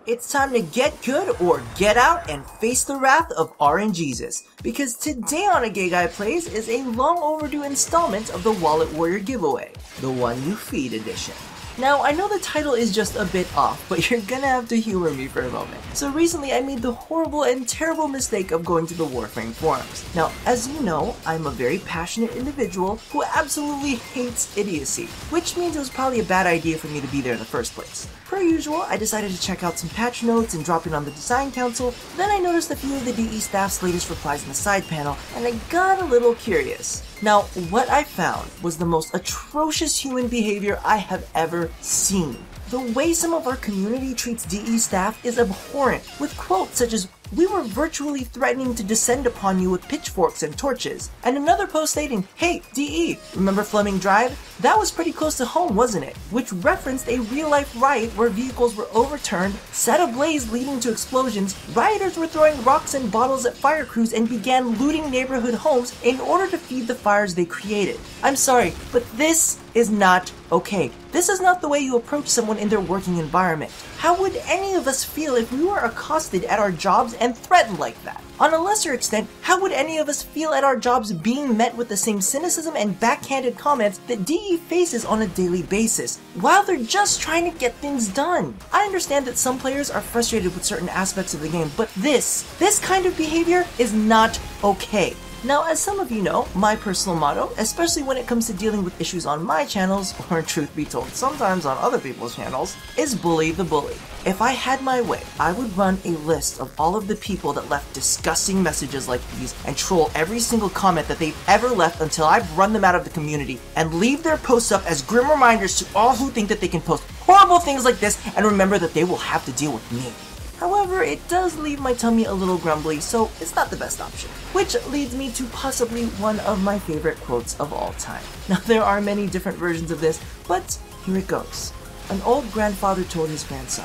It's time to get good or get out and face the wrath of RNGesus, because today on A Gay Guy Plays is a long overdue installment of the Wallet Warrior giveaway, the One You Feed edition. Now, I know the title is just a bit off, but you're gonna have to humor me for a moment. So recently I made the horrible and terrible mistake of going to the Warframe forums. Now, as you know, I'm a very passionate individual who absolutely hates idiocy, which means it was probably a bad idea for me to be there in the first place. Per usual, I decided to check out some patch notes and drop in on the design council. Then I noticed a few of the DE staff's latest replies in the side panel, and I got a little curious. Now, what I found was the most atrocious human behavior I have ever seen. The way some of our community treats DE staff is abhorrent, with quotes such as, "We were virtually threatening to descend upon you with pitchforks and torches," and another post stating, "Hey, DE, remember Fleming Drive? That was pretty close to home, wasn't it?" Which referenced a real-life riot where vehicles were overturned, set ablaze leading to explosions, rioters were throwing rocks and bottles at fire crews, and began looting neighborhood homes in order to feed the fires they created. I'm sorry, but this is not okay. This is not the way you approach someone in their working environment. How would any of us feel if we were accosted at our jobs and threatened like that? On a lesser extent, how would any of us feel at our jobs being met with the same cynicism and backhanded comments that DE faces on a daily basis, while they're just trying to get things done? I understand that some players are frustrated with certain aspects of the game, but this kind of behavior is not okay. Now, as some of you know, my personal motto, especially when it comes to dealing with issues on my channels, or truth be told, sometimes on other people's channels, is bully the bully. If I had my way, I would run a list of all of the people that left disgusting messages like these and troll every single comment that they've ever left until I've run them out of the community, and leave their posts up as grim reminders to all who think that they can post horrible things like this and remember that they will have to deal with me. However, it does leave my tummy a little grumbly, so it's not the best option. Which leads me to possibly one of my favorite quotes of all time. Now, there are many different versions of this, but here it goes. An old grandfather told his grandson,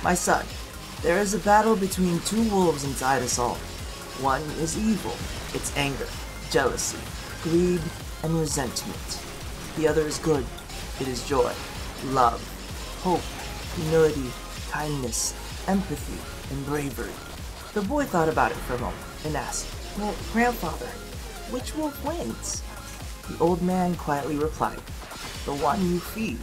"My son, there is a battle between two wolves inside us all. One is evil, it's anger, jealousy, greed, and resentment. The other is good, it is joy, love, hope, humility, kindness, empathy, and bravery." The boy thought about it for a moment and asked, "Well, grandfather, which wolf wins?" The old man quietly replied, "The one you feed."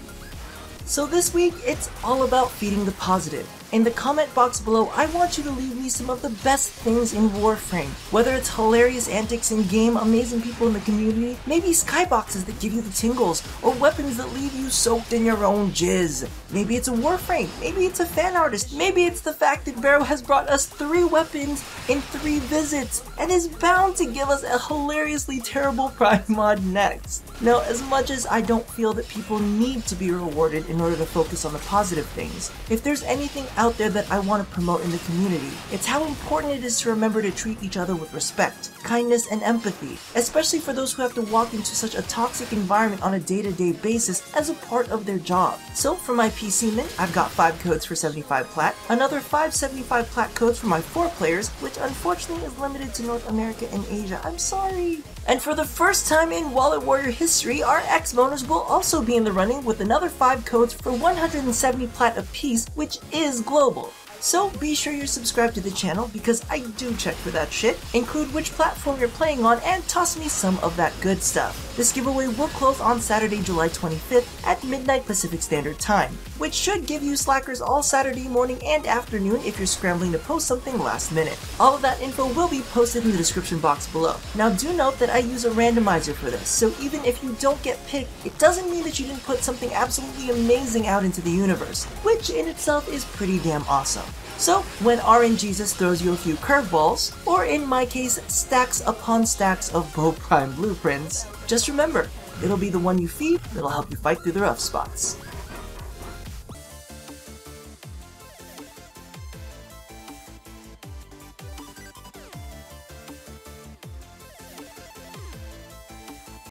So this week, it's all about feeding the positive. In the comment box below, I want you to leave me some of the best things in Warframe. Whether it's hilarious antics in game, amazing people in the community, maybe skyboxes that give you the tingles, or weapons that leave you soaked in your own jizz. Maybe it's a Warframe, maybe it's a fan artist, maybe it's the fact that Barrow has brought us 3 weapons in 3 visits, and is bound to give us a hilariously terrible Prime mod next. Now, as much as I don't feel that people need to be rewarded in order to focus on the positive things, if there's anything out there that I want to promote in the community, it's how important it is to remember to treat each other with respect, kindness, and empathy, especially for those who have to walk into such a toxic environment on a day-to-day basis as a part of their job. So for my PCmen, I've got 5 codes for 75 plat, another 5 75 plat codes for my 4 players, which unfortunately is limited to North America and Asia. I'm sorry. And for the first time in Wallet Warrior history, our XBoners will also be in the running with another 5 codes for 170 plat apiece, which is global. So be sure you're subscribed to the channel because I do check for that shit, include which platform you're playing on, and toss me some of that good stuff. This giveaway will close on Saturday, July 25th at midnight Pacific Standard Time, which should give you slackers all Saturday morning and afternoon if you're scrambling to post something last minute. All of that info will be posted in the description box below. Now do note that I use a randomizer for this, so even if you don't get picked, it doesn't mean that you didn't put something absolutely amazing out into the universe, which in itself is pretty damn awesome. So, when RNGesus throws you a few curveballs, or in my case, stacks upon stacks of Bow Prime blueprints, just remember, it'll be the one you feed that'll help you fight through the rough spots.